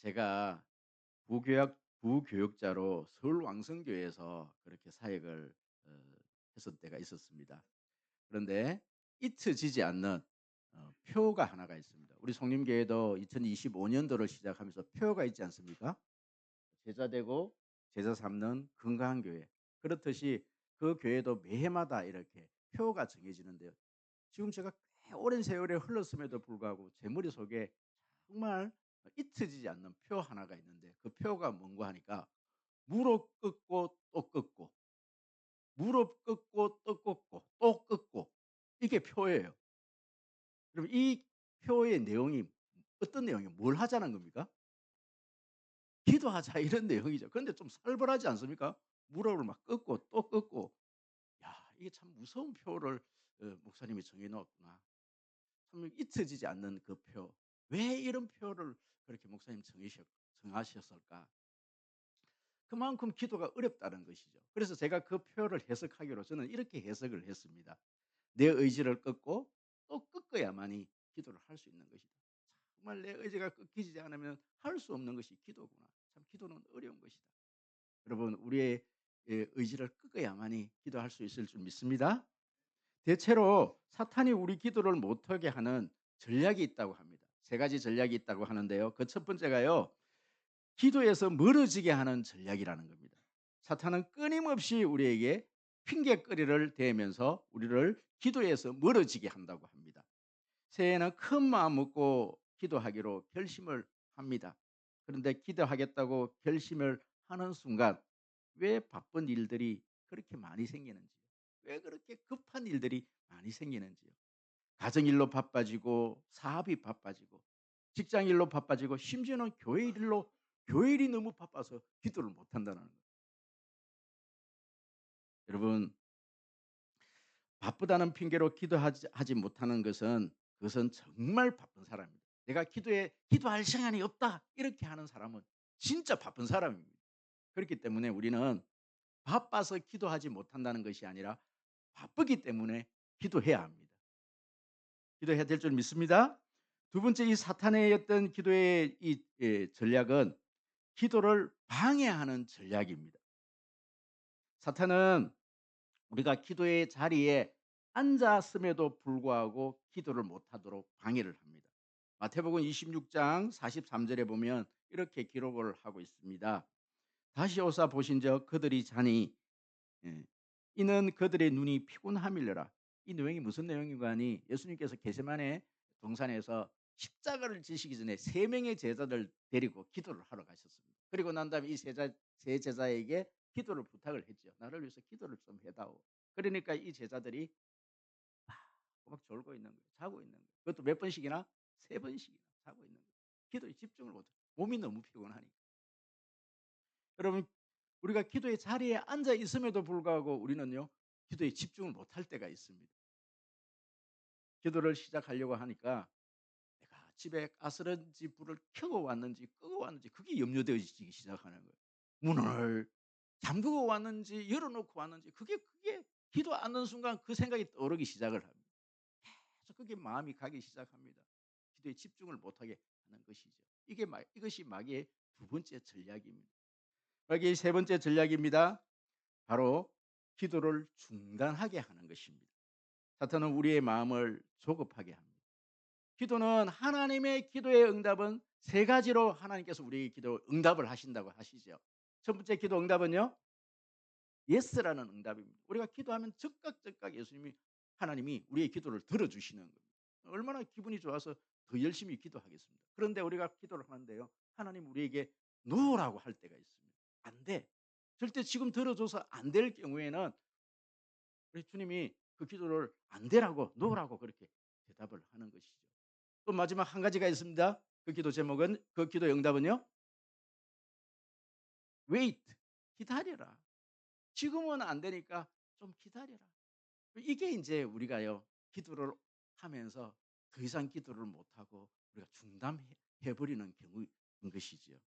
제가 부교육자로 서울 왕성교회에서 그렇게 사역을 어, 했을 때가 있었습니다. 그런데 잊혀지지 않는 표가 하나가 있습니다. 우리 송림교회도 2025년도를 시작하면서 표가 있지 않습니까? 제자 되고 제자 삼는 건강한 교회. 그렇듯이 그 교회도 매해마다 이렇게 표가 정해지는데요. 지금 제가 꽤 오랜 세월에 흘렀음에도 불구하고 제 머릿속에 정말 잊혀지지 않는 표 하나가 있는데 그 표가 뭔가 하니까 무릎 꿇고 또 꿇고 무릎 꿇고 또 꿇고 또 꿇고 이게 표예요. 그럼 이 표의 내용이 어떤 내용이에요? 뭘 하자는 겁니까? 기도하자 이런 내용이죠. 그런데 좀 살벌하지 않습니까? 무릎을 막 꿇고 또 꿇고. 야, 이게 참 무서운 표를 목사님이 정해 놓았구나. 참 잊혀지지 않는 그 표. 왜 이런 표를 그렇게 목사님 정하셨을까? 그만큼 기도가 어렵다는 것이죠. 그래서 제가 그 표를 해석하기로 저는 이렇게 해석을 했습니다. 내 의지를 꺾고 또 꺾어야만이 기도를 할 수 있는 것이다. 정말 내 의지가 꺾이지 않으면 할 수 없는 것이 기도구나. 참 기도는 어려운 것이다. 여러분 우리의 의지를 꺾어야만이 기도할 수 있을 줄 믿습니다. 대체로 사탄이 우리 기도를 못하게 하는 전략이 있다고 합니다. 세 가지 전략이 있다고 하는데요. 그 첫 번째가요. 기도에서 멀어지게 하는 전략이라는 겁니다. 사탄은 끊임없이 우리에게 핑계거리를 대면서 우리를 기도에서 멀어지게 한다고 합니다. 새해에는 큰 마음 먹고 기도하기로 결심을 합니다. 그런데 기도하겠다고 결심을 하는 순간 왜 바쁜 일들이 그렇게 많이 생기는지요? 왜 그렇게 급한 일들이 많이 생기는지요? 가정일로 바빠지고 사업이 바빠지고 직장일로 바빠지고 심지어는 교회 일이 너무 바빠서 기도를 못 한다는 거예요. 여러분 바쁘다는 핑계로 하지 못하는 것은 그것은 정말 바쁜 사람입니다. 내가 기도할 시간이 없다 이렇게 하는 사람은 진짜 바쁜 사람입니다. 그렇기 때문에 우리는 바빠서 기도하지 못한다는 것이 아니라 바쁘기 때문에 기도해야 합니다. 기도해야 될 줄 믿습니다. 두 번째 이 사탄의 어떤 기도의 전략은 기도를 방해하는 전략입니다. 사탄은 우리가 기도의 자리에 앉았음에도 불구하고 기도를 못하도록 방해를 합니다. 마태복음 26장 43절에 보면 이렇게 기록을 하고 있습니다. 다시 오사 보신즉 그들이 자니 예, 이는 그들의 눈이 피곤함이려라. 이 내용이 무슨 내용인가 하니 예수님께서 게세마네 동산에서 십자가를 지시기 전에 세 명의 제자들 데리고 기도를 하러 가셨습니다. 그리고 난 다음에 세 제자에게 기도를 부탁을 했죠. 나를 위해서 기도를 좀 해다오. 그러니까 이 제자들이 막 졸고 있는 거예요. 자고 있는 거예요. 그것도 몇 번씩이나? 세 번씩이나 자고 있는 거예요. 기도에 집중을 못해. 몸이 너무 피곤하니까. 여러분 우리가 기도의 자리에 앉아 있음에도 불구하고 우리는요. 기도에 집중을 못할 때가 있습니다. 기도를 시작하려고 하니까 내가 집에 가스레인지 불을 켜고 왔는지 끄고 왔는지 그게 염려되어지기 시작하는 거예요. 문을 잠그고 왔는지 열어놓고 왔는지 그게 기도 않는 순간 그 생각이 떠오르기 시작을 합니다. 계속 그게 마음이 가기 시작합니다. 기도에 집중을 못하게 하는 것이죠. 이것이 마귀의 두 번째 전략입니다. 마귀의 세 번째 전략입니다. 바로 기도를 중단하게 하는 것입니다. 사탄은 우리의 마음을 조급하게 합니다. 기도는 하나님의 기도의 응답은 세 가지로 하나님께서 우리의 기도 응답을 하신다고 하시죠. 첫 번째 기도 응답은요. 예스라는 응답입니다. 우리가 기도하면 즉각 하나님이 우리의 기도를 들어주시는 겁니다. 얼마나 기분이 좋아서 더 열심히 기도하겠습니다. 그런데 우리가 기도를 하는데요. 하나님 우리에게 노라고 할 때가 있습니다. 안 돼. 절대 지금 들어줘서 안 될 경우에는 우리 주님이 그 기도를 안 되라고 노라고 그렇게 대답을 하는 것이죠. 또 마지막 한 가지가 있습니다. 그 기도 제목은 그 기도 응답은요. wait 기다려라. 지금은 안 되니까 좀 기다려라. 이게 이제 우리가요. 기도를 하면서 더 이상 기도를 못 하고 우리가 중단해 버리는 경우인 것이지요.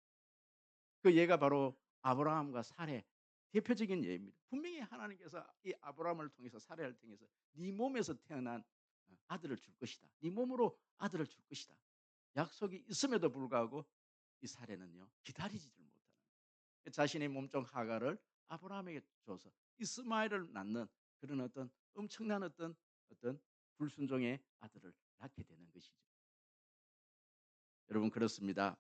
그 예가 바로 아브라함과 사례 대표적인 예입니다. 분명히 하나님께서 이 아브라함을 통해서 사례를 통해서 네 몸에서 태어난 아들을 줄 것이다. 네 몸으로 아들을 줄 것이다. 약속이 있음에도 불구하고 이 사례는요, 기다리지를 못하는 거예요. 자신의 몸종 하가를 아브라함에게 줘서 이스마엘을 낳는 그런 어떤 엄청난 어떤 불순종의 아들을 낳게 되는 것이죠. 여러분, 그렇습니다.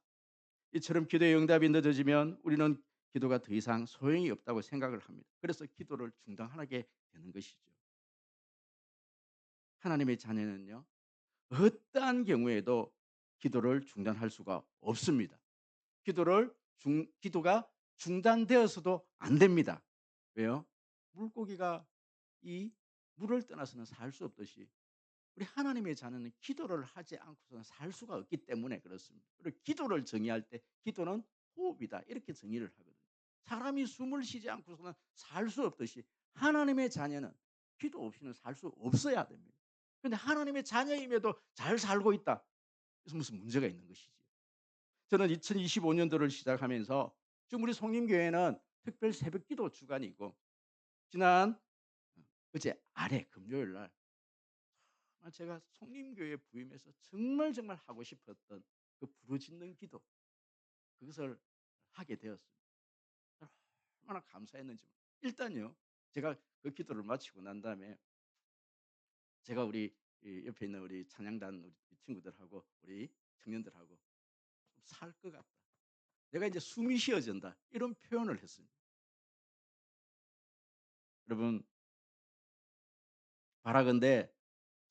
이처럼 기도의 응답이 늦어지면 우리는 기도가 더 이상 소용이 없다고 생각을 합니다. 그래서 기도를 중단하게 되는 것이죠. 하나님의 자녀는요, 어떠한 경우에도 기도를 중단할 수가 없습니다. 기도가 중단되어서도 안 됩니다. 왜요? 물고기가 이 물을 떠나서는 살 수 없듯이 우리 하나님의 자녀는 기도를 하지 않고서는 살 수가 없기 때문에 그렇습니다. 그리고 기도를 정의할 때 기도는 호흡이다 이렇게 정의를 하거든요. 사람이 숨을 쉬지 않고서는 살 수 없듯이 하나님의 자녀는 기도 없이는 살 수 없어야 됩니다. 그런데 하나님의 자녀임에도 잘 살고 있다. 그래서 무슨 문제가 있는 것이지. 저는 2025년도를 시작하면서 지금 우리 송림교회는 특별 새벽기도 주간이고 지난 어제 아래 금요일 날 제가 송림교회 부임해서 정말 하고 싶었던 그 부르짖는 기도 그것을 하게 되었습니다. 얼마나 감사했는지. 일단요, 제가 그 기도를 마치고 난 다음에 제가 우리 이 옆에 있는 우리 찬양단 우리 친구들하고 우리 청년들하고 좀 살 것 같다. 내가 이제 숨이 쉬어진다. 이런 표현을 했습니다. 여러분, 바라건대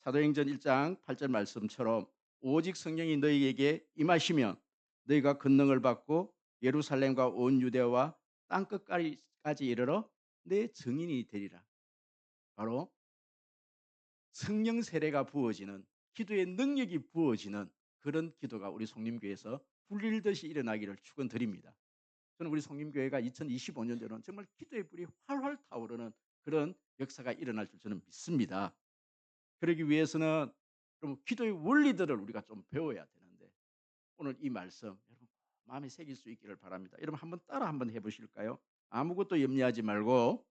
사도행전 1장 8절 말씀처럼 오직 성령이 너희에게 임하시면 너희가 권능을 받고 예루살렘과 온 유대와 땅끝까지 이르러 내 증인이 되리라. 바로 성령 세례가 부어지는 기도의 능력이 부어지는 그런 기도가 우리 송림교회에서 불릴듯이 일어나기를 축원드립니다. 저는 우리 송림교회가 2025년도는 정말 기도의 불이 활활 타오르는 그런 역사가 일어날 줄 저는 믿습니다. 그러기 위해서는 좀 기도의 원리들을 우리가 좀 배워야 되는데 오늘 이 말씀 여러분 마음에 새길 수 있기를 바랍니다. 여러분 한번 따라 한번 해보실까요? 아무것도 염려하지 말고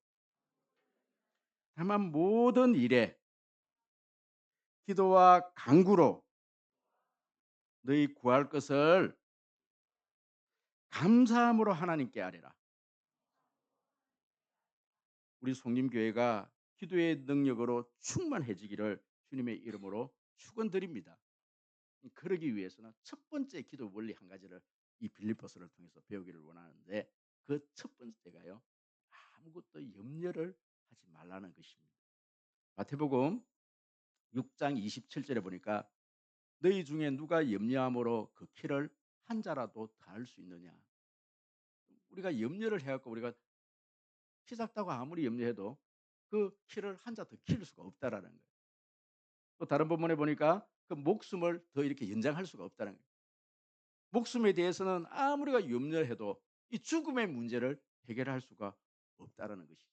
다만 모든 일에 기도와 간구로 너희 구할 것을 감사함으로 하나님께 아뢰라. 우리 송림교회가 기도의 능력으로 충만해지기를 주님의 이름으로 축원드립니다. 그러기 위해서는 첫 번째 기도 원리 한 가지를 이 빌립보서를 통해서 배우기를 원하는데 그 첫 번째가요. 아무것도 염려를 하지 말라는 것입니다. 마태복음 6장 27절에 보니까 너희 중에 누가 염려함으로 그 키를 한 자라도 더할 수 있느냐. 우리가 염려를 해갖고 우리가 키 작다고 아무리 염려해도 그 키를 한 자 더 키울 수가 없다라는 거예요. 또 다른 본문에 보니까 그 목숨을 더 이렇게 연장할 수가 없다는 거예요. 목숨에 대해서는 아무리가 염려해도 이 죽음의 문제를 해결할 수가 없다라는 것이죠.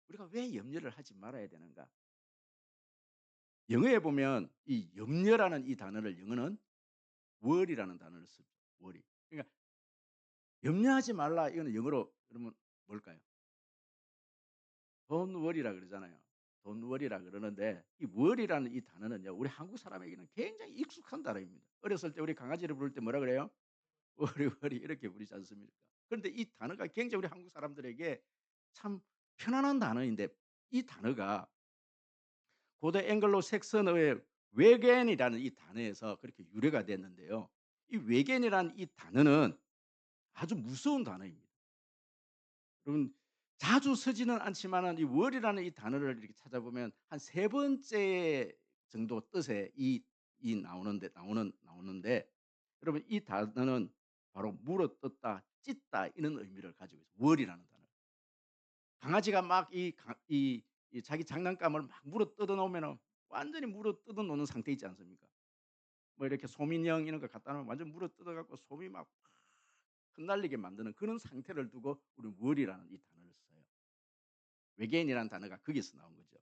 우리가 왜 염려를 하지 말아야 되는가? 영어에 보면 이 염려라는 이 단어를 영어는 worry라는 단어를 쓰죠. worry. 그러니까 염려하지 말라 이거는 영어로 그러면 뭘까요? don't worry라 그러잖아요. don't worry라 그러는데 이 worry라는 이 단어는요. 우리 한국 사람에게는 굉장히 익숙한 단어입니다. 어렸을 때 우리 강아지를 부를 때 뭐라 그래요? 워리 이렇게 부르지 않습니까? 그런데 이 단어가 굉장히 우리 한국 사람들에게 참 편안한 단어인데 이 단어가 고대 앵글로 색선어의 외겐이라는 이 단어에서 그렇게 유래가 됐는데요. 이 외겐이라는 이 단어는 아주 무서운 단어입니다. 여러분 자주 쓰지는 않지만은 이 월이라는 이 단어를 이렇게 찾아보면 한 세 번째 정도 뜻의 이 나오는데 여러분 이 단어는 바로 물어 뜯다, 찢다 이런 의미를 가지고 있어요. 월이라는 단어. 강아지가 막 이 자기 장난감을 막 물어 뜯어 놓으면은 완전히 물어 뜯어 놓는 상태 있지 않습니까? 뭐 이렇게 소민형 이런 거 갖다 놓으면 완전 물어 뜯어 갖고 솜이 막 흩날리게 만드는 그런 상태를 두고 우리 월이라는 이 단어를 써요. 외계인이라는 단어가 거기서 나온 거죠.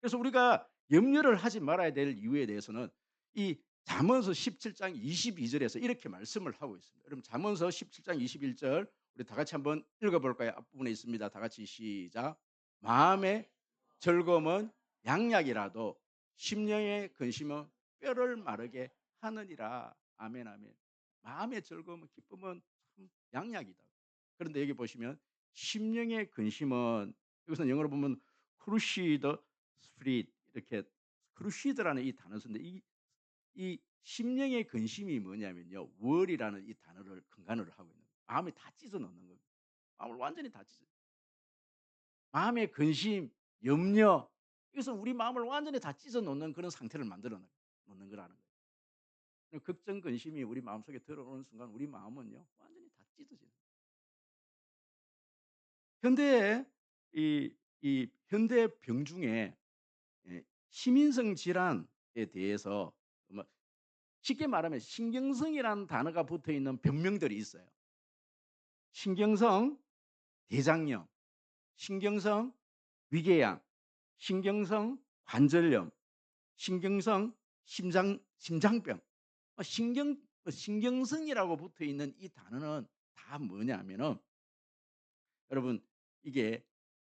그래서 우리가 염려를 하지 말아야 될 이유에 대해서는 이 잠언서 17장 22절에서 이렇게 말씀을 하고 있습니다. 여러분 잠언서 17장 21절 우리 다 같이 한번 읽어볼까요? 앞부분에 있습니다. 다 같이 시작. 마음의 즐거움은 양약이라도 심령의 근심은 뼈를 마르게 하느니라. 아멘 아멘. 마음의 즐거움은 기쁨은 참 양약이다. 그런데 여기 보시면 심령의 근심은 이것은 영어로 보면 crucial spirit 이렇게 crucial라는 이 단어 쓰는데 이 심령의 근심이 뭐냐면요. wor이라는 이 단어를 근간으로 하고 있는 거예요. 마음이 다 찢어 놓는 겁니다. 마음을 완전히 다 찢어 마음의 근심, 염려 이것은 우리 마음을 완전히 다 찢어 놓는 그런 상태를 만들어 놓는 거라는 거예요. 걱정, 근심이 우리 마음속에 들어오는 순간 우리 마음은요. 완전히 다 찢어지는 거예요. 현대의 이 현대 병 중에 예 시민성 질환에 대해서 뭐 쉽게 말하면 신경성이라는 단어가 붙어 있는 병명들이 있어요. 신경성 대장염, 신경성 위궤양, 신경성 관절염, 신경성 심장병. 신경성이라고 붙어 있는 이 단어는 다 뭐냐면은 여러분 이게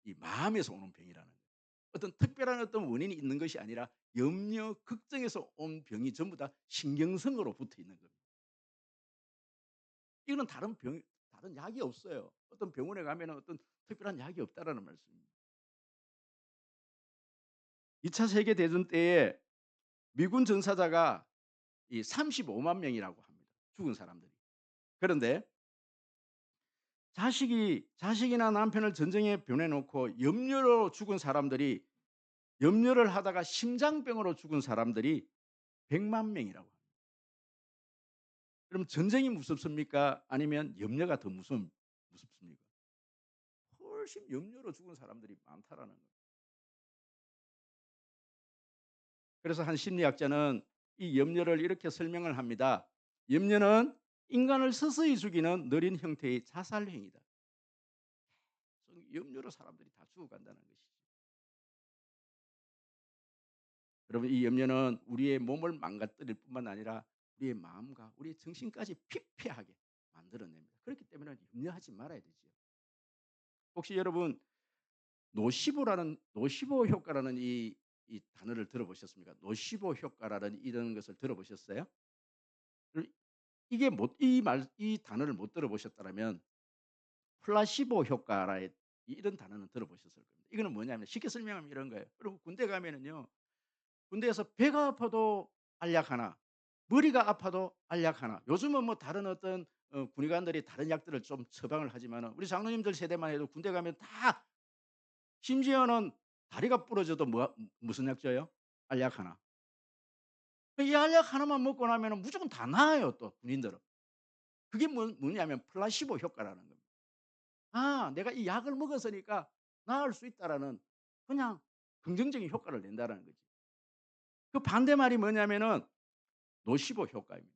이 마음에서 오는 병이라는 거예요. 어떤 특별한 어떤 원인이 있는 것이 아니라 염려, 걱정에서 온 병이 전부 다 신경성으로 붙어 있는 겁니다. 이거는 다른 약이 없어요. 어떤 병원에 가면은 어떤 특별한 약이 없다라는 말씀입니다. 2차 세계 대전 때에 미군 전사자가 이 35만 명이라고 합니다. 죽은 사람들이. 그런데 자식이나 남편을 전쟁에 보내 놓고 염려로 죽은 사람들이 염려를 하다가 심장병으로 죽은 사람들이 100만 명이라고 합니다. 그럼 전쟁이 무섭습니까? 아니면 염려가 더 무섭습니까? 훨씬 염려로 죽은 사람들이 많다라는 거예요. 그래서 한 심리학자는 이 염려를 이렇게 설명을 합니다. 염려는 인간을 서서히 죽이는 느린 형태의 자살 행위다. 염려로 사람들이 다 죽어간다는 것이죠. 여러분 이 염려는 우리의 몸을 망가뜨릴 뿐만 아니라 우리의 마음과 우리의 정신까지 피폐하게 만들어냅니다. 그렇기 때문에 염려하지 말아야 되지요. 혹시 여러분 노시보 효과라는 이 단어를 들어보셨습니까? 노시보 효과라는 이런 것을 들어보셨어요? 그 이게 못 이 단어를 못 들어보셨다면 플라시보 효과라 이런 단어는 들어보셨을 겁니다. 이거는 뭐냐면 쉽게 설명하면 이런 거예요. 여러분 군대 가면은요. 군대에서 배가 아파도 알약 하나, 머리가 아파도 알약 하나. 요즘은 뭐 다른 어떤 군의관들이 다른 약들을 좀 처방을 하지만은 우리 장로님들 세대만 해도 군대 가면 다 심지어는 다리가 부러져도 무슨 약 줘요? 알약 하나. 이 알약 하나만 먹고 나면은 무조건 다 나아요 또 군인들은. 그게 뭐냐면 플라시보 효과라는 겁니다. 아 내가 이 약을 먹었으니까 나을 수 있다라는 그냥 긍정적인 효과를 낸다라는 거지. 그 반대말이 뭐냐면은 노시보 효과입니다.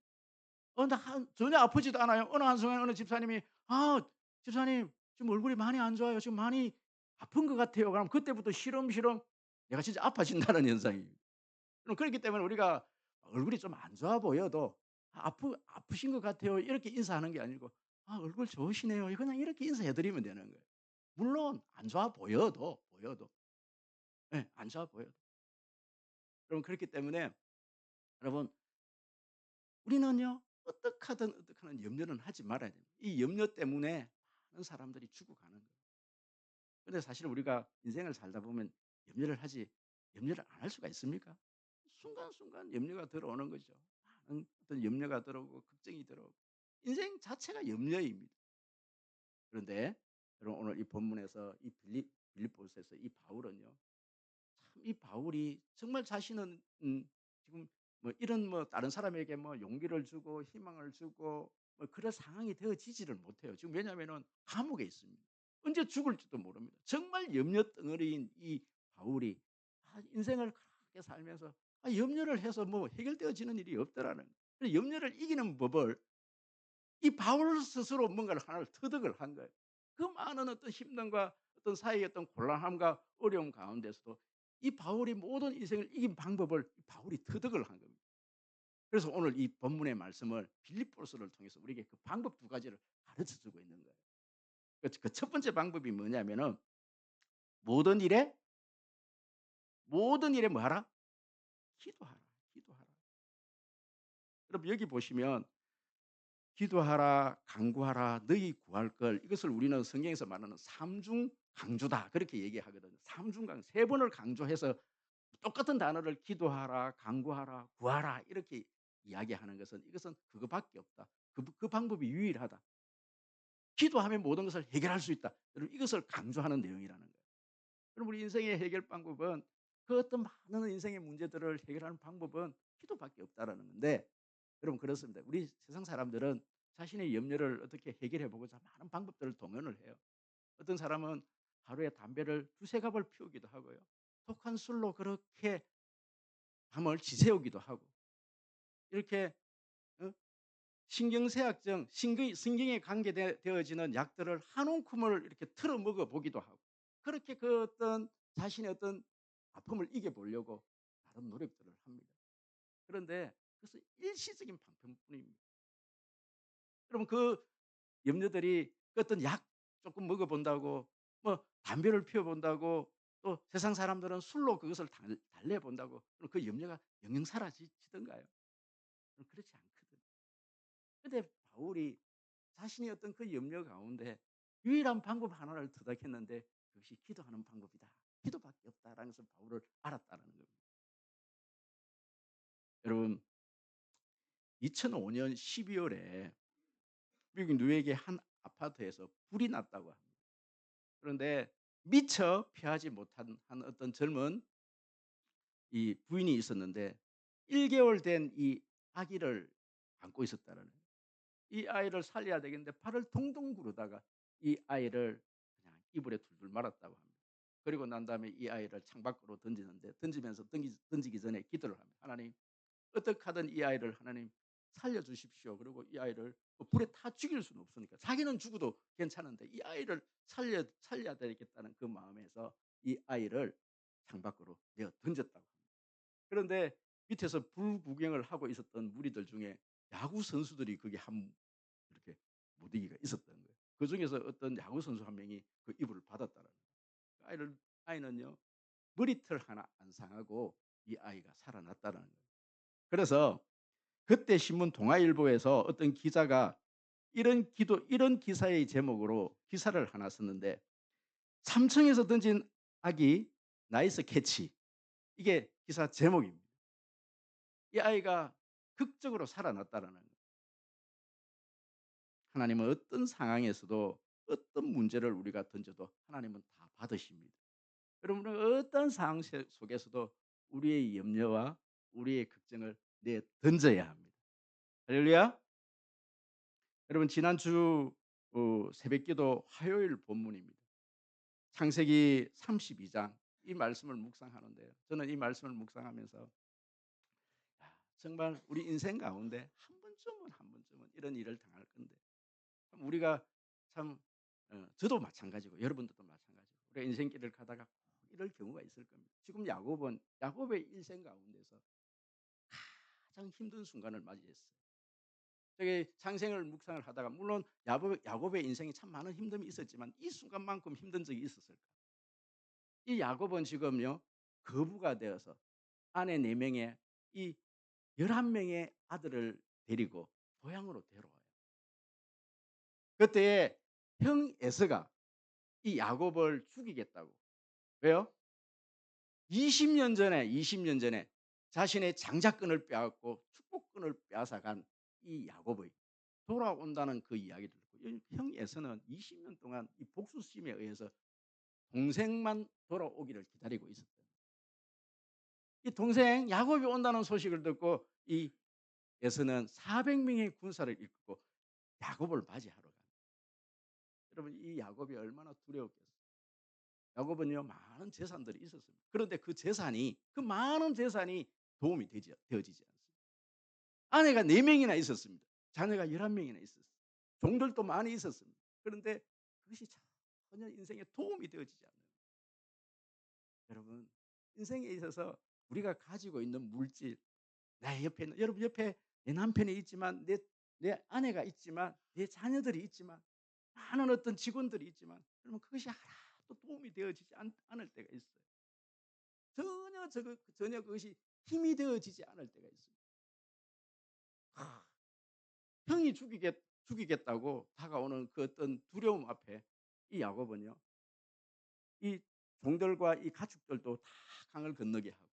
전혀 아프지도 않아요. 어느 한순간에 어느 집사님이 "아 집사님 지금 얼굴이 많이 안 좋아요. 지금 많이 아픈 것 같아요." 그럼 그때부터 시름시름 내가 진짜 아파진다는 현상이에요. 그럼 그렇기 때문에 우리가 얼굴이 좀 안 좋아 보여도 "아프신 것 같아요." 이렇게 인사하는 게 아니고 "아 얼굴 좋으시네요." 그냥 이렇게 인사해 드리면 되는 거예요. 물론 안 좋아 보여도 예 안 좋아 보여도. 여러분 그렇기 때문에 여러분 우리는요. 어떡하든 염려는 하지 말아야 됩니다. 이 염려 때문에 많은 사람들이 죽어가는 거예요. 근데 사실 우리가 인생을 살다 보면 염려를 안 할 수가 있습니까? 순간순간 염려가 들어오는 거죠. 많은 어떤 염려가 들어오고 걱정이 들어오고 인생 자체가 염려입니다. 그런데 여러분 오늘 이 본문에서 이 빌립보서에서 이 바울은요. 참 이 바울이 정말 자신은 지금 뭐 이런 뭐 다른 사람에게 뭐 용기를 주고 희망을 주고 뭐 그럴 상황이 되어지지를 못해요. 지금 왜냐하면은 감옥에 있습니다. 언제 죽을지도 모릅니다. 정말 염려 덩어리인 이 바울이 인생을 그렇게 살면서 염려를 해서 뭐 해결되어지는 일이 없더라는 거예요. 그래서 염려를 이기는 법을 이 바울 스스로 뭔가를 하나를 터득을 한 거예요. 그 많은 어떤 힘듦과 어떤 사회의 어떤 곤란함과 어려움 가운데서도 이 바울이 모든 인생을 이긴 방법을 이 바울이 터득을 한 겁니다. 그래서 오늘 이 본문의 말씀을 빌립보서를 통해서 우리에게 그 방법 두 가지를 가르쳐 주고 있는 거예요. 그 첫 번째 방법이 뭐냐면은 모든 일에 모든 일에 뭐 하라? 기도하라. 기도하라. 여러분 여기 보시면 기도하라, 간구하라, 너희 구할 걸 이것을 우리는 성경에서 말하는 삼중 강조다 그렇게 얘기하거든요. 삼중 강 세 번을 강조해서 똑같은 단어를 기도하라, 간구하라, 구하라 이렇게 이야기하는 것은 이것은 그거밖에 없다. 그 방법이 유일하다. 기도하면 모든 것을 해결할 수 있다. 여러분 이것을 강조하는 내용이라는 거예요. 그럼 우리 인생의 해결 방법은 그 어떤 많은 인생의 문제들을 해결하는 방법은 기도밖에 없다라는 건데 여러분 그렇습니다. 우리 세상 사람들은 자신의 염려를 어떻게 해결해 보고자 많은 방법들을 동원을 해요. 어떤 사람은 하루에 담배를 두세 갑을 피우기도 하고요. 독한 술로 그렇게 밤을 지새우기도 하고 이렇게 어? 신경쇠약증, 신경에 관계되어지는 약들을 한 움큼을 이렇게 틀어 먹어 보기도 하고 그렇게 그 어떤 자신의 어떤 아픔을 이겨보려고 나름 노력들을 합니다. 그런데 그것은 일시적인 방편뿐입니다. 여러분 그 염려들이 그 어떤 약 조금 먹어본다고 뭐 담배를 피워본다고 또 세상 사람들은 술로 그것을 달래본다고 그럼 그 염려가 영영 사라지던가요? 그렇지 않거든요. 근데 바울이 자신의 어떤 그 염려 가운데 유일한 방법 하나를 터득했는데 그것이 기도하는 방법이다. 기도밖에 없다라는 것을 바울을 알았다는 겁니다. 여러분 2005년 12월에 미국 뉴욕의 한 아파트에서 불이 났다고 합니다. 그런데 미처 피하지 못한 한 어떤 젊은 이 부인이 있었는데 1개월 된 이 아기를 안고 있었다는 거예요. 이 아이를 살려야 되겠는데 팔을 동동 구르다가 이 아이를 그냥 이불에 둘둘 말았다고 합니다. 그리고 난 다음에 이 아이를 창밖으로 던지는데 던지면서 던지기 전에 기도를 합니다. 하나님 어떻게 하든 이 아이를 하나님 살려주십시오. 그리고 이 아이를 불에 타 죽일 수는 없으니까 자기는 죽어도 괜찮은데 이 아이를 살려야 되겠다는 그 마음에서 이 아이를 창밖으로 내어 던졌다고 합니다. 그런데 밑에서 불 구경을 하고 있었던 무리들 중에 야구 선수들이 거기 한 이렇게 무더기가 있었던 거예요. 그 중에서 어떤 야구 선수 한 명이 그 이불을 받았다는 거예요. 그 아이는요 머리털 하나 안 상하고 이 아이가 살아났다는 거예요. 그래서 그때 신문 동아일보에서 어떤 기자가 이런 기사의 제목으로 기사를 하나 썼는데 삼층에서 던진 아기 나이스 캐치 이게 기사 제목입니다. 이 아이가 극적으로 살아났다라는 거예요. 하나님은 어떤 상황에서도 어떤 문제를 우리가 던져도 하나님은 다 받으십니다. 여러분은 어떤 상황 속에서도 우리의 염려와 우리의 걱정을 내 던져야 합니다. 할렐루야. 여러분 지난주 새벽기도 화요일 본문입니다. 창세기 32장 이 말씀을 묵상하는데요. 저는 이 말씀을 묵상하면서 정말 우리 인생 가운데 한 번쯤은 이런 일을 당할 건데 참 우리가 참 저도 마찬가지고 여러분들도 마찬가지고 우리가 인생길을 가다가 꼭 이럴 경우가 있을 겁니다. 지금 야곱은 야곱의 일생 가운데서 가장 힘든 순간을 맞이했어요. 저게 창생을 묵상을 하다가 물론 야곱의 인생에 참 많은 힘듦이 있었지만 이 순간만큼 힘든 적이 있었을까? 이 야곱은 지금요 거부가 되어서 아내 4명에 이 11명의 아들을 데리고 고향으로 데려와요. 그때 형 에서가 이 야곱을 죽이겠다고. 왜요? 20년 전에 자신의 장자권을 빼앗고 축복권을 빼앗아간 이 야곱의 돌아온다는 그 이야기를 듣고 형 에서는 20년 동안 이 복수심에 의해서 동생만 돌아오기를 기다리고 있었대요. 이 동생 야곱이 온다는 소식을 듣고 이 에서는 400명의 군사를 이끌고 야곱을 맞이하러 갑니다. 여러분 이 야곱이 얼마나 두려웠겠어요. 야곱은요 많은 재산들이 있었습니다. 그런데 그 많은 재산이 도움이 되어지지 않습니다. 아내가 4명이나 있었습니다. 자녀가 11명이나 있었어요. 종들도 많이 있었습니다. 그런데 그것이 전혀 인생에 도움이 되어지지 않는 거예요. 여러분 인생에 있어서 우리가 가지고 있는 물질 내 옆에 있는 여러분 옆에 내 남편이 있지만 내 아내가 있지만 내 자녀들이 있지만 많은 어떤 직원들이 있지만 여러분 그것이 하나도 도움이 되어지지 않을 때가 있어요. 전혀 그것이 힘이 되어지지 않을 때가 있습니다. 아, 형이 죽이겠다고 다가오는 그 어떤 두려움 앞에 이 야곱은요. 이 종들과 이 가축들도 다 강을 건너게 하고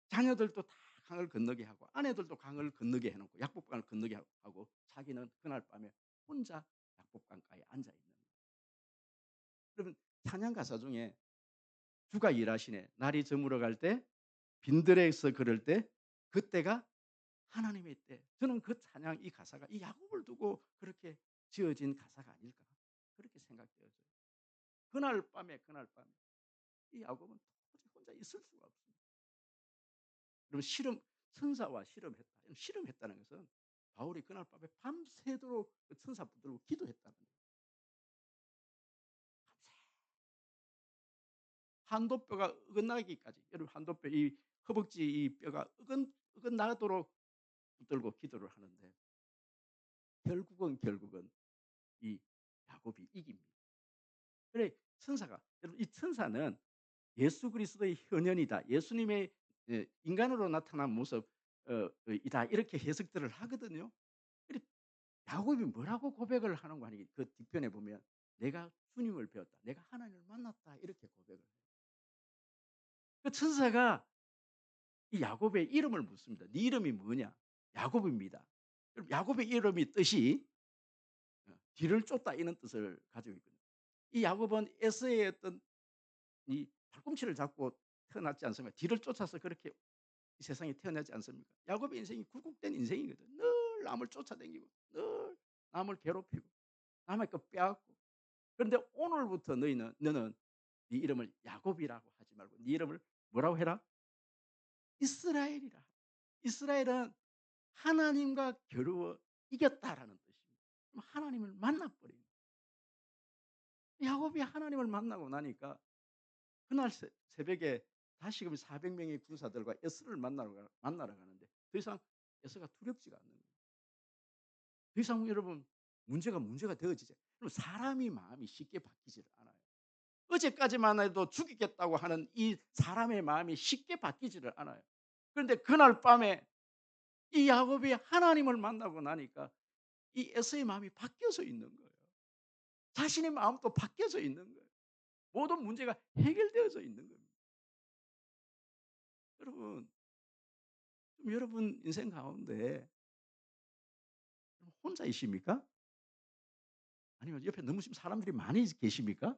자녀들도 다 강을 건너게 하고 아내들도 강을 건너게 해 놓고 약복강을 건너게 하고 자기는 그날 밤에 혼자 약복강가에 앉아 있는 거예요. 그러면 찬양 가사 중에 "주가 일하시네. 날이 저물어 갈 때 빈들에서 걸을 때 그때가 하나님의 때." 저는 그 찬양 이 가사가 이 야곱을 두고 그렇게 지어진 가사가 아닐까 그렇게 생각되어져요. 그날 밤에 이 야곱은 도저히 혼자 있을 수가 없습니다. 그러면 천사와 씨름했다. 씨름했다는 것은 바울이 그날 밤에 밤새도록 그 천사 붙들고 기도했다는 거예요. 밤새 한도뼈가 어긋나기까지 여러분 한도뼈 이 허벅지 이 뼈가 어긋나도록 붙들고 기도를 하는데 결국은 이 야곱이 이깁니다. 그래 천사가 여러분 이 천사는 예수 그리스도의 현현이다. 예수님의 인간으로 나타난 모습 이다. 이렇게 해석들을 하거든요. 그래 야곱이 뭐라고 고백을 하는 거 아니겠 그 뒤편에 보면 "내가 주님을 배웠다. 내가 하나님을 만났다." 이렇게 고백을 해요. 그 천사가 이 야곱의 이름을 묻습니다. "네 이름이 뭐냐?" 야곱입니다. 그럼 야곱의 이름이 뜻이 뒤를 쫓다 이런 뜻을 가지고 있거든요. 이 야곱은 에서의 어떤 이 팔꿈치를 잡고 태어났지 않습니까? 뒤를 쫓아서 그렇게 이 세상에 태어나지 않습니까? 야곱의 인생이 굴곡된 인생이거든. 늘 남을 쫓아다니고 늘 남을 괴롭히고 남의 것 빼앗고 그런데 오늘부터 너는 네 이름을 야곱이라고 하지 말고 네 이름을 뭐라고 해라? 이스라엘이라. 이스라엘은 하나님과 겨루어 이겼다라는 뜻입니다. 하나님을 만나버린 야곱이 하나님을 만나고 나니까 그날 새벽에 다시금 400명의 군사들과 에서를 만나러 가는데 더 이상 에서가 두렵지가 않는 거예요. 더 이상 여러분 문제가 되어지죠. 그럼 사람이 마음이 쉽게 바뀌지를 않아요. 어제까지만 해도 죽이겠다고 하는 이 사람의 마음이 쉽게 바뀌지를 않아요. 그런데 그날 밤에 이 야곱이 하나님을 만나고 나니까 이 에서의 마음이 바뀌어서 있는 거예요. 자신의 마음도 바뀌어져 있는 거예요. 모든 문제가 해결되어져 있는 겁니다. 여러분, 여러분 인생 가운데 혼자이십니까? 아니면 옆에 너무 지금 사람들이 많이 계십니까?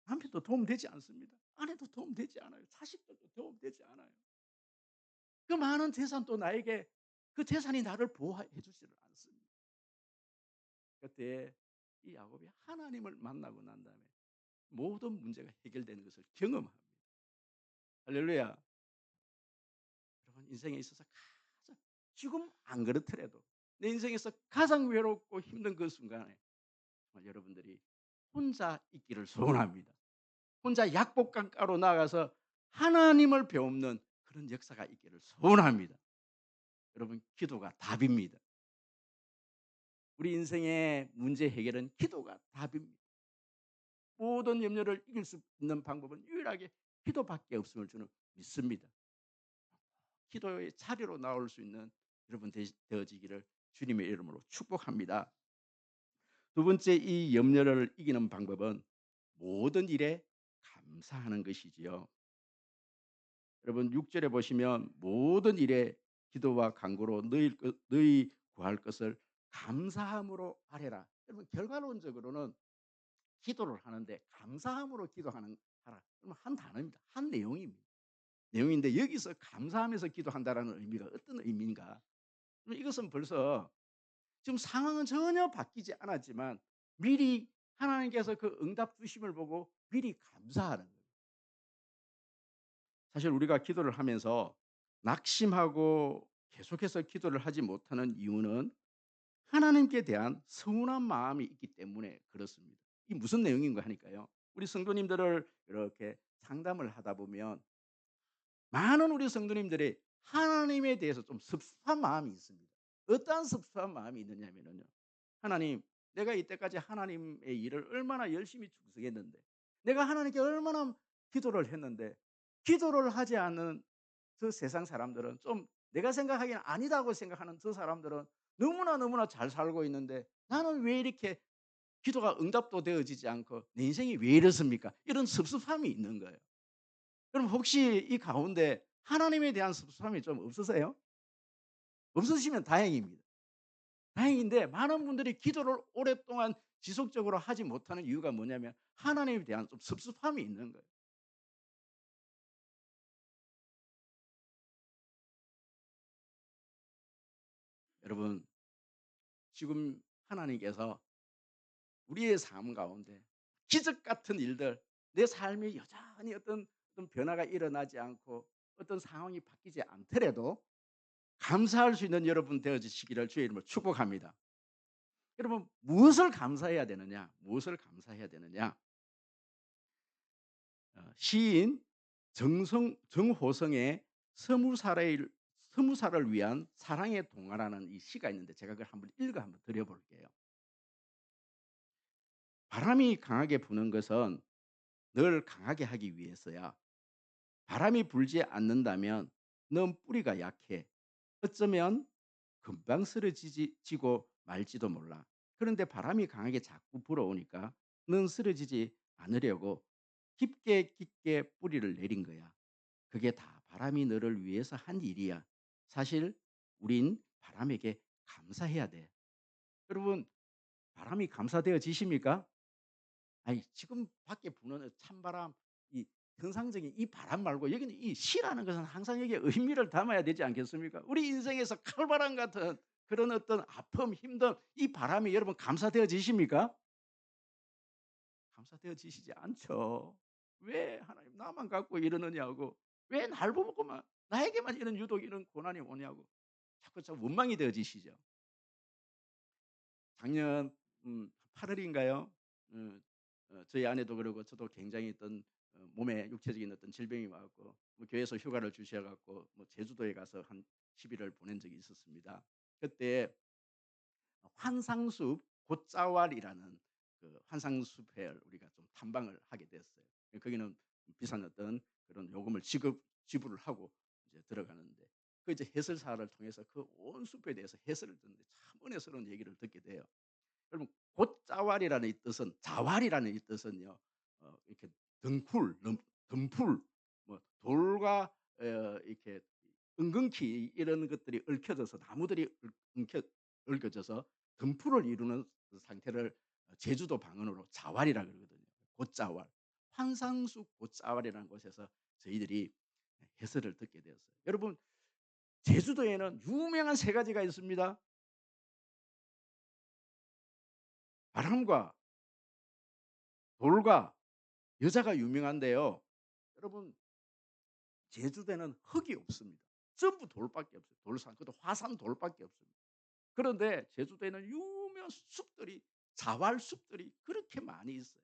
남편도 도움되지 않습니다. 아내도 도움되지 않아요. 자식들도 도움되지 않아요. 그 많은 재산 또 나에게 그 재산이 나를 보호해 주지를 않습니다. 그때 이 야곱이 하나님을 만나고 난 다음에 모든 문제가 해결되는 것을 경험합니다. 할렐루야. 여러분 인생에 있어서 가장 지금 안 그렇더라도 내 인생에서 가장 외롭고 힘든 그 순간에 정말 여러분들이 혼자 있기를 소원합니다. 혼자 약복강가로 나가서 하나님을 배우는 그런 역사가 있기를 소원합니다. 여러분 기도가 답입니다. 우리 인생의 문제 해결은 기도가 답입니다. 모든 염려를 이길 수 있는 방법은 유일하게 기도밖에 없음을 저는 믿습니다. 기도의 자리로 나올 수 있는 여러분 되어지기를 주님의 이름으로 축복합니다. 두 번째 이 염려를 이기는 방법은 모든 일에 감사하는 것이지요. 여러분 6절에 보시면 모든 일에 기도와 간구로 너희 구할 것을 감사함으로 아뢰라. 여러분 결과론적으로는 기도를 하는데 감사함으로 기도하는 하라. 그러면 한 단어입니다. 한 내용입니다. 내용인데 여기서 감사하면서 기도한다라는 의미가 어떤 의미인가? 이것은 벌써 지금 상황은 전혀 바뀌지 않았지만 미리 하나님께서 그 응답 주심을 보고 미리 감사하는 거예요. 사실 우리가 기도를 하면서 낙심하고 계속해서 기도를 하지 못하는 이유는 하나님께 대한 서운한 마음이 있기 때문에 그렇습니다. 이 무슨 내용인가 하니까요. 우리 성도님들을 이렇게 상담을 하다 보면 많은 우리 성도님들이 하나님에 대해서 좀 섭섭한 마음이 있습니다. 어떠한 섭섭한 마음이 있느냐면요. 하나님, 내가 이때까지 하나님의 일을 얼마나 열심히 충성했는데, 내가 하나님께 얼마나 기도를 했는데, 기도를 하지 않는 저 세상 사람들은 좀 내가 생각하기에는 아니다고 생각하는 저 사람들은 너무나 너무나 잘 살고 있는데 '나는 왜 이렇게 기도가 응답도 되어지지 않고 내 인생이 왜 이렇습니까?' 이런 섭섭함이 있는 거예요. 그럼 혹시 이 가운데 하나님에 대한 섭섭함이 좀 없으세요? 없으시면 다행입니다. 다행인데 많은 분들이 기도를 오랫동안 지속적으로 하지 못하는 이유가 뭐냐면 하나님에 대한 좀 섭섭함이 있는 거예요. 여러분, 지금 하나님께서 우리의 삶 가운데 기적 같은 일들, 내 삶이 여전히 어떤 변화가 일어나지 않고 어떤 상황이 바뀌지 않더라도 감사할 수 있는 여러분 되어지시기를 주의 이름으로 축복합니다. 여러분, 무엇을 감사해야 되느냐? 무엇을 감사해야 되느냐? 시인 정호성의 서무사를 서무사를 위한 사랑의 동화라는 이 시가 있는데 제가 그걸 한번 드려 볼게요. 바람이 강하게 부는 것은 늘 강하게 하기 위해서야. 바람이 불지 않는다면 넌 뿌리가 약해. 어쩌면 금방 지고 말지도 몰라. 그런데 바람이 강하게 자꾸 불어오니까 넌 쓰러지지 않으려고 깊게 깊게 뿌리를 내린 거야. 그게 다 바람이 너를 위해서 한 일이야. 사실 우린 바람에게 감사해야 돼. 여러분, 바람이 감사되어지십니까? 아니, 지금 밖에 부는 찬바람, 이 현상적인 이 바람 말고 여기는 이 시라는 것은 항상 여기에 의미를 담아야 되지 않겠습니까? 우리 인생에서 칼바람 같은 그런 어떤 아픔, 힘듦, 이 바람이 여러분 감사되어지십니까? 감사되어지시지 않죠. 왜 하나님 나만 갖고 이러느냐고, 왜 날 보고만 나에게만 이런 유독 이런 고난이 오냐고 자꾸 원망이 되어지시죠. 작년 8 월인가요? 어 저희 아내도 그러고 저도 굉장히 어떤 몸에 육체적인 어떤 질병이 와 갖고 뭐 교회에서 휴가를 주셔 갖고 뭐 제주도에 가서 한 10 일을 보낸 적이 있었습니다. 그때 환상숲 곶자왈이라는 그 환상숲에 우리가 좀 탐방을 하게 됐어요. 거기는 비싼 어떤 그런 요금을 지불을 하고 이제 들어가는데 그 이제 해설사를 통해서 그 온 숲에 대해서 해설을 듣는데 참 은혜스러운 얘기를 듣게 돼요. 여러분, 곶자왈이라는 이 뜻은, 자왈이라는 이 뜻은요. 이렇게 덩굴, 덤불, 뭐 돌과 이렇게 은근히 이런 것들이 얽혀져서 나무들이 얽혀 얽혀져서 덤불을 이루는 그 상태를 제주도 방언으로 자왈이라 그러거든요. 곶자왈. 환상숲 곶자왈이라는 곳에서 저희들이 해설을 듣게 되었어요. 여러분, 제주도에는 유명한 세 가지가 있습니다. 바람과 돌과 여자가 유명한데요. 여러분, 제주도에는 흙이 없습니다. 전부 돌밖에 없어요. 돌산. 그것도 화산 돌밖에 없습니다. 그런데 제주도에는 유명한 숲들이, 자활 숲들이 그렇게 많이 있어요.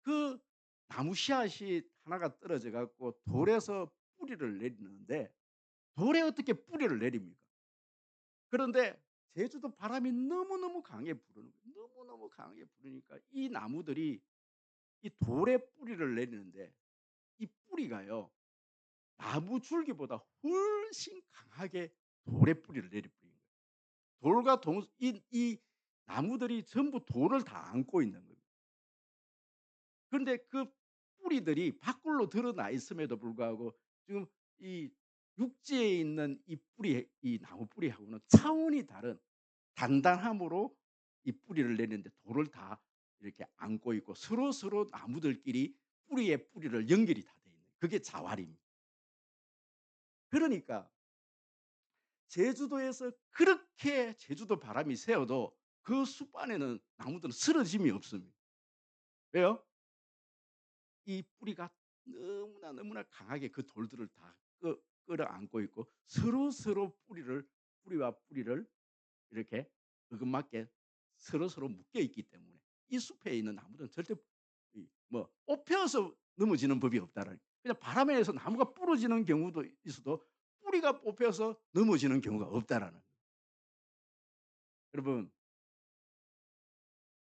그 나무 씨앗이 하나가 떨어져 갖고 돌에서 뿌리를 내리는데 돌에 어떻게 뿌리를 내립니까? 그런데 제주도 바람이 너무너무 강하게 부르는 거예요. 너무너무 강하게 부르니까 이 나무들이 이 돌에 뿌리를 내리는데 이 뿌리가요. 나무 줄기보다 훨씬 강하게 돌에 뿌리를 내려버린 거예요. 돌과 동 이 나무들이 전부 돌을 다 안고 있는 겁니다. 그런데 그 뿌리들이 밖으로 드러나 있음에도 불구하고 지금 이 육지에 있는 이 뿌리, 이 나무 뿌리하고는 차원이 다른 단단함으로 이 뿌리를 내리는데 돌을 다 이렇게 안고 있고 서로서로 나무들끼리 뿌리에 뿌리를 연결이 다 돼 있는, 그게 자활입니다. 그러니까 제주도에서 그렇게 제주도 바람이 세어도 그 숲 안에는 나무들은 쓰러짐이 없습니다. 왜요? 이 뿌리가 너무나 너무나 강하게 그 돌들을 다 끌어안고 있고 서로서로 뿌리와 뿌리를 이렇게 어긋맞게 서로서로 묶여 있기 때문에 이 숲에 있는 나무들은 절대 이 뭐 뽑혀서 넘어지는 법이 없다는, 그냥 바람에 의해서 나무가 부러지는 경우도 있어도 뿌리가 뽑혀서 넘어지는 경우가 없다라는. 여러분,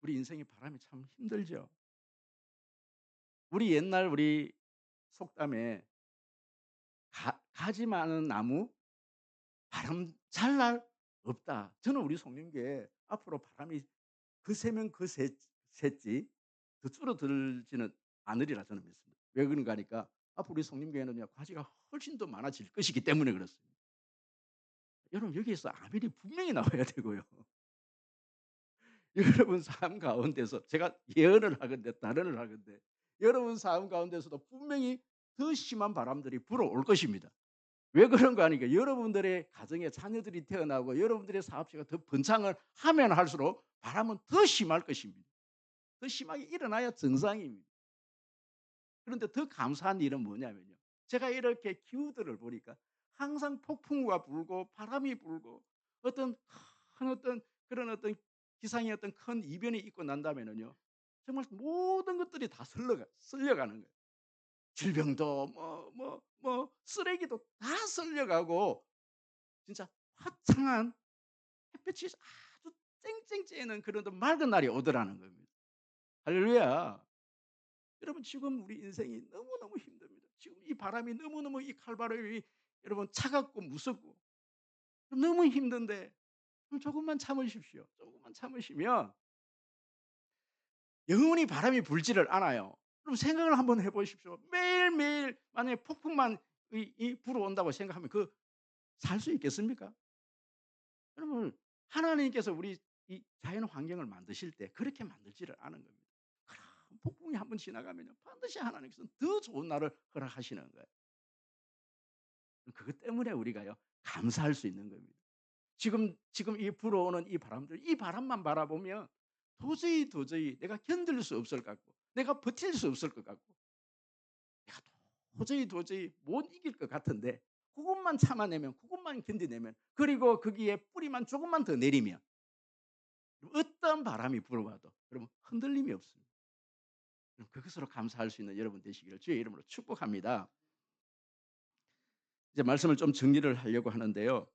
우리 인생의 바람이 참 힘들죠. 우리 옛날 우리 속담에 가지 많은 나무 바람 잘 날 없다. 저는 우리 송림교회 앞으로 바람이 그새면 샜지 더 줄어들지는 않으리라 저는 믿습니다. 왜 그런가 하니까 앞으로 우리 송림교회는요 과제가 훨씬 더 많아질 것이기 때문에 그렇습니다. 여러분 여기에서 아멘이 분명히 나와야 되고요. 여러분 삶 가운데서 제가 예언을 하건대 단언을 하건대 여러분 삶 가운데서도 분명히 더 심한 바람들이 불어올 것입니다. 왜 그런가 하니까 여러분들의 가정에 자녀들이 태어나고 여러분들의 사업체가 더 번창을 하면 할수록 바람은 더 심할 것입니다. 더 심하게 일어나야 정상입니다. 그런데 더 감사한 일은 뭐냐면요. 제가 이렇게 기후들을 보니까 항상 폭풍우가 불고 바람이 불고 어떤 큰 어떤 그런 어떤 기상의 어떤 큰 이변이 있고 난다면은요. 정말 모든 것들이 다 쓸려가는 거예요. 질병도 쓰레기도 다 쓸려가고 진짜 화창한 햇볕이 아주 쨍쨍 쬐는 그런 어떤 맑은 날이 오더라는 겁니다. 할렐루야. 여러분 지금 우리 인생이 너무너무 힘듭니다. 지금 이 바람이 너무너무 이 칼바람이 여러분 차갑고 무섭고 너무 힘든데 조금만 참으십시오. 조금만 참으시면 영원히 바람이 불지를 않아요. 그럼 생각을 한번 해 보십시오. 매일매일 만약에 폭풍만 불어온다고 생각하면 그 살 수 있겠습니까? 여러분 하나님께서 우리 이 자연 환경을 만드실 때 그렇게 만들지를 않은 겁니다. 그럼 폭풍이 한번 지나가면요. 반드시 하나님께서는 더 좋은 날을 허락하시는 거예요. 그것 때문에 우리가요. 감사할 수 있는 겁니다. 지금 이 불어오는 이 바람들 이 바람만 바라보면 도저히 내가 견딜 수 없을 것 같고 내가 버틸 수 없을 것 같고 내가 도저히 못 이길 것 같은데 그것만 참아내면 그것만 견디내면 그리고 거기에 뿌리만 조금만 더 내리면 어떤 바람이 불어와도 여러분 흔들림이 없습니다. 그것으로 감사할 수 있는 여러분 되시기를 주의 이름으로 축복합니다. 이제 말씀을 좀 정리를 하려고 하는데요.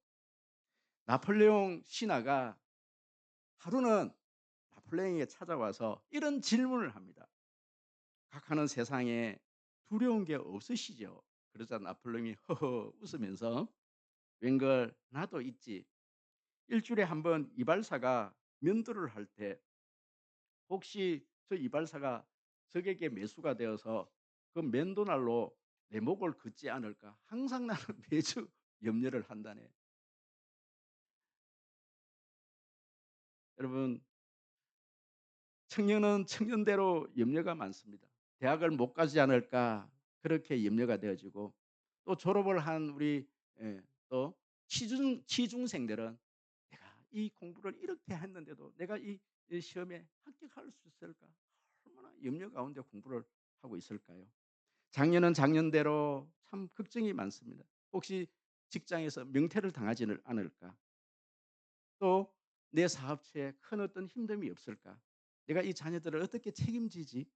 나폴레옹 신하가 하루는 나폴레옹에게 찾아와서 이런 질문을 합니다. 각하는 세상에 두려운 게 없으시죠? 그러자 나폴레옹이 허허 웃으면서 웬걸 나도 있지. 일주일에 한 번 이발사가 면도를 할 때 혹시 저 이발사가 적에게 매수가 되어서 그 면도날로 내 목을 긋지 않을까 항상 나는 매주 염려를 한다네. 여러분 청년은 청년대로 염려가 많습니다. 대학을 못 가지 않을까 그렇게 염려가 되어지고 또 졸업을 한 우리 또 취중생들은 내가 이 공부를 이렇게 했는데도 내가 이 시험에 합격할 수 있을까 얼마나 염려 가운데 공부를 하고 있을까요? 작년은 작년대로 참 걱정이 많습니다. 혹시 직장에서 명퇴를 당하지는 않을까? 또 내 사업체에 큰 어떤 힘듦이 없을까? 내가 이 자녀들을 어떻게 책임지지?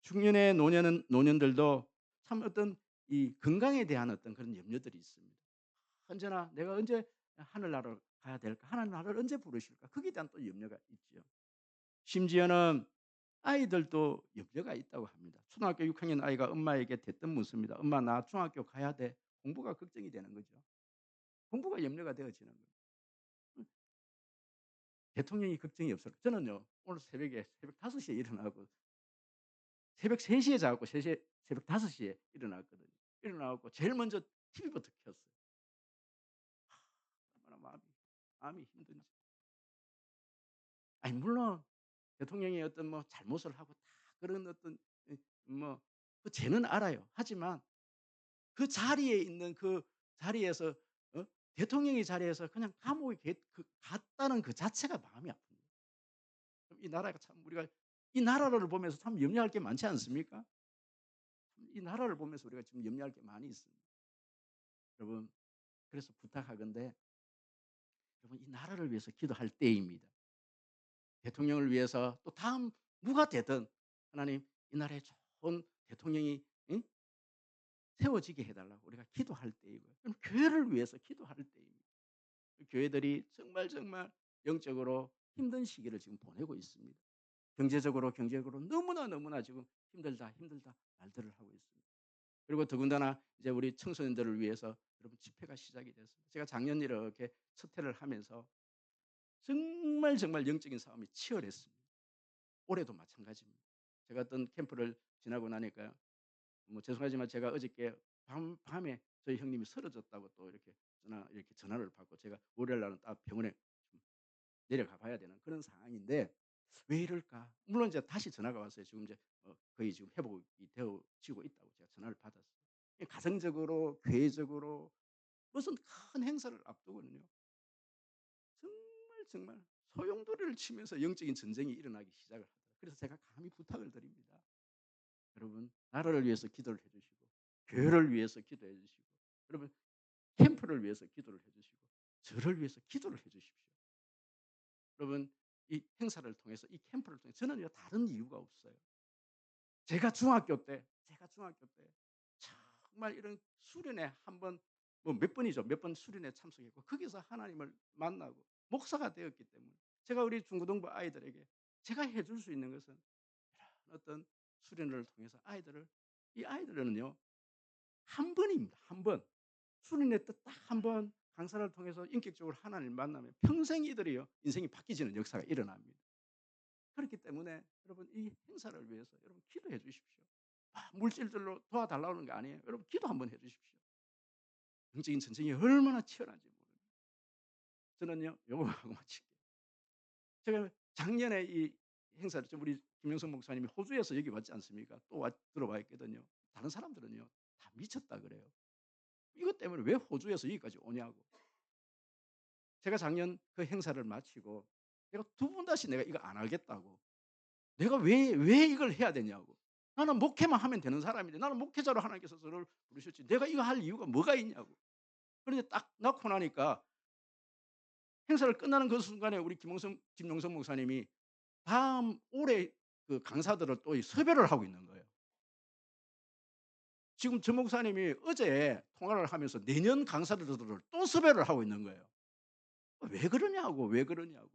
중년의 노년들도 참 어떤 이 건강에 대한 어떤 그런 염려들이 있습니다. 언제나 내가 언제 하늘나라를 가야 될까? 하나님 나를 언제 부르실까? 거기에 대한 또 염려가 있죠. 심지어는 아이들도 염려가 있다고 합니다. 초등학교 6학년 아이가 엄마에게 대뜸 묻습니다. 엄마 나 중학교 가야 돼. 공부가 걱정이 되는 거죠. 공부가 염려가 되어지는 거예요. 대통령이 걱정이 없을까? 저는요. 오늘 새벽 5시에 일어나고 새벽 3시에 자고 새벽 5시에 일어났거든요. 일어나고 제일 먼저 TV부터 켰어요. 얼마나 마음이 힘든지. 아니 물론 대통령이 어떤 뭐 잘못을 하고 다 그런 어떤 뭐 그 죄는 알아요. 하지만 그 자리에 있는 그 자리에서 대통령의 자리에서 그냥 감옥에 갔다는 그 자체가 마음이 아픕니다. 이 나라가 참 우리가 이 나라를 보면서 참 염려할 게 많지 않습니까? 이 나라를 보면서 우리가 지금 염려할 게 많이 있습니다. 여러분 그래서 부탁하건대 여러분 이 나라를 위해서 기도할 때입니다. 대통령을 위해서 또 다음 누가 되든 하나님 이 나라에 좋은 대통령이 응? 세워지게 해달라고 우리가 기도할 때이고요. 그럼 교회를 위해서 기도할 때입니다. 교회들이 정말 영적으로 힘든 시기를 지금 보내고 있습니다. 경제적으로 너무나 지금 힘들다 말들을 하고 있습니다. 그리고 더군다나 이제 우리 청소년들을 위해서 여러분 집회가 시작이 됐습니다. 제가 작년 이렇게 첫 해를 하면서 정말, 정말 영적인 싸움이 치열했습니다. 올해도 마찬가지입니다. 제가 어떤 캠프를 지나고 나니까요. 뭐 죄송하지만 제가 어저께 밤에 저희 형님이 쓰러졌다고 또 이렇게 전화를 받고 제가 월요일 날은 딱 병원에 좀 내려가 봐야 되는 그런 상황인데 '왜 이럴까?' 물론 이제 다시 전화가 왔어요. 지금 이제 거의 지금 회복이 되어지고 있다고 제가 전화를 받았어요. 가정적으로 교회적으로 무슨 큰 행사를 앞두고는요. 정말, 정말 소용돌이를 치면서 영적인 전쟁이 일어나기 시작을 하더라고요. 그래서 제가 감히 부탁을 드립니다. 여러분 나라를 위해서 기도를 해 주시고 교회를 위해서 기도해 주시고 여러분 캠프를 위해서 기도를 해 주시고 저를 위해서 기도를 해 주십시오. 여러분 이 행사를 통해서 이 캠프를 통해서 저는요 다른 이유가 없어요. 제가 중학교 때 정말 이런 수련회 한 번 뭐 몇 번이죠. 몇 번 수련회 참석했고 거기서 하나님을 만나고 목사가 되었기 때문에 제가 우리 중고등부 아이들에게 제가 해줄 수 있는 것은 이런 어떤 수련회를 통해서 이 아이들은요 한 번입니다. 한 번. 수련회 때 딱 한 번 강사를 통해서 인격적으로 하나님을 만나면 평생 이들이요 인생이 바뀌지는 역사가 일어납니다. 그렇기 때문에 여러분 이 행사를 위해서 여러분 기도해 주십시오. 물질들로 도와달라는 게 아니에요. 여러분 기도 한번 해 주십시오. 영적인 전쟁이 얼마나 치열한지 모릅니다. 저는요 요거 하고 마칠게요. 제가 작년에 이 행사를 좀 우리 김영성 목사님이 호주에서 여기 왔지 않습니까? 또 들어와 있거든요. 다른 사람들은요 다 미쳤다 그래요. 이것 때문에 왜 호주에서 여기까지 오냐고. 제가 작년 그 행사를 마치고 내가 두 번 다시 내가 이거 안 하겠다고. 내가 왜 이걸 해야 되냐고. 나는 목회만 하면 되는 사람인데 나는 목회자로 하나님께서 저를 부르셨지. 내가 이거 할 이유가 뭐가 있냐고. 그런데 딱 낳고 나니까 행사를 끝나는 그 순간에 우리 김용성 목사님이 다음 올해 그 강사들을 또 섭외를 하고 있는 거예요. 지금 저 목사님이 어제 통화를 하면서 내년 강사들을 또 섭외를 하고 있는 거예요. 왜 그러냐고, 왜 그러냐고.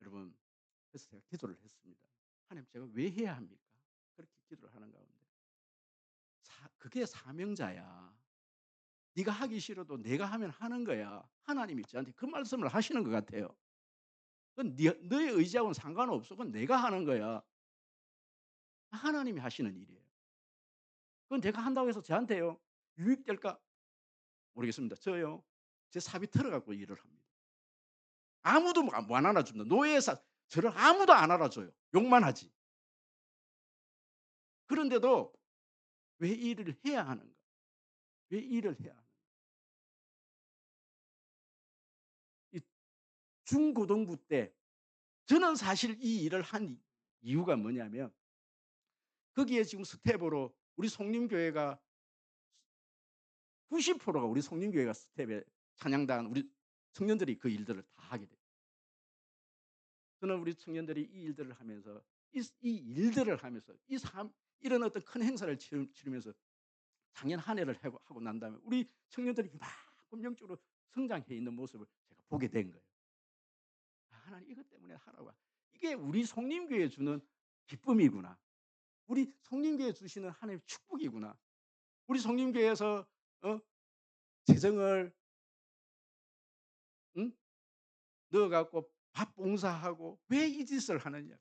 여러분, 그래서 제가 기도를 했습니다. 하나님 제가 왜 해야 합니까? 그렇게 기도를 하는 가운데 그게 사명자야. 네가 하기 싫어도 내가 하면 하는 거야. 하나님이 저한테 그 말씀을 하시는 것 같아요. 그건 너의 의지하고는 상관없어. 그건 내가 하는 거야. 하나님이 하시는 일이에요. 그건 내가 한다고 해서 저한테요 유익될까 모르겠습니다. 저요 제 사비 털어갖고 일을 합니다. 아무도 안 알아줍니다. 노예사 저를 아무도 안 알아줘요. 욕만 하지. 그런데도 왜 이 일을 해야 하는가? 왜 이 일을 해야 하는가? 이 중고등부 때 저는 사실 이 일을 한 이유가 뭐냐면 거기에 지금 스텝으로 우리 송림교회가 90%가 우리 송림교회가 스텝에 찬양단 우리 청년들이 그 일들을 다 하게 돼요. 저는 우리 청년들이 이 일들을 하면서 이 일들을 하면서 이런 어떤 큰 행사를 치르면서 작년 한 해를 하고 난 다음에 우리 청년들이 이만큼 영적으로 성장해 있는 모습을 제가 보게 된 거예요. 하나님 이것 때문에 하라고. 이게 우리 성림교회 주는 기쁨이구나. 우리 성림교회 주시는 하나님의 축복이구나. 우리 성림교회에서 재정을 응? 넣어 갖고 밥 봉사하고 왜 이 짓을 하느냐?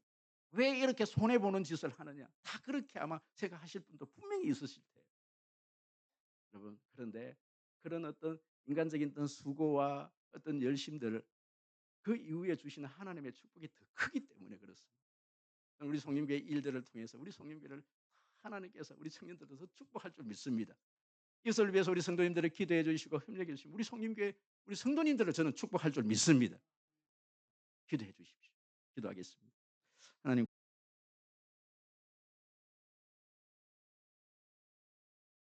왜 이렇게 손해 보는 짓을 하느냐? 다 그렇게 아마 생각하실 분도 분명히 있으실 테예요. 여러분 그런데 그런 어떤 인간적인 어떤 수고와 어떤 열심들을 그 이후에 주시는 하나님의 축복이 더 크기 때문에 그렇습니다. 우리 성림교회 일들을 통해서 우리 성림교회를 하나님께서 우리 청년들을 더 축복할 줄 믿습니다. 이것을 위해서 우리 성도님들을 기도해 주시고 협력해 주시면 우리 성림교회 우리 성도님들을 저는 축복할 줄 믿습니다. 기도해 주십시오. 기도하겠습니다. 하나님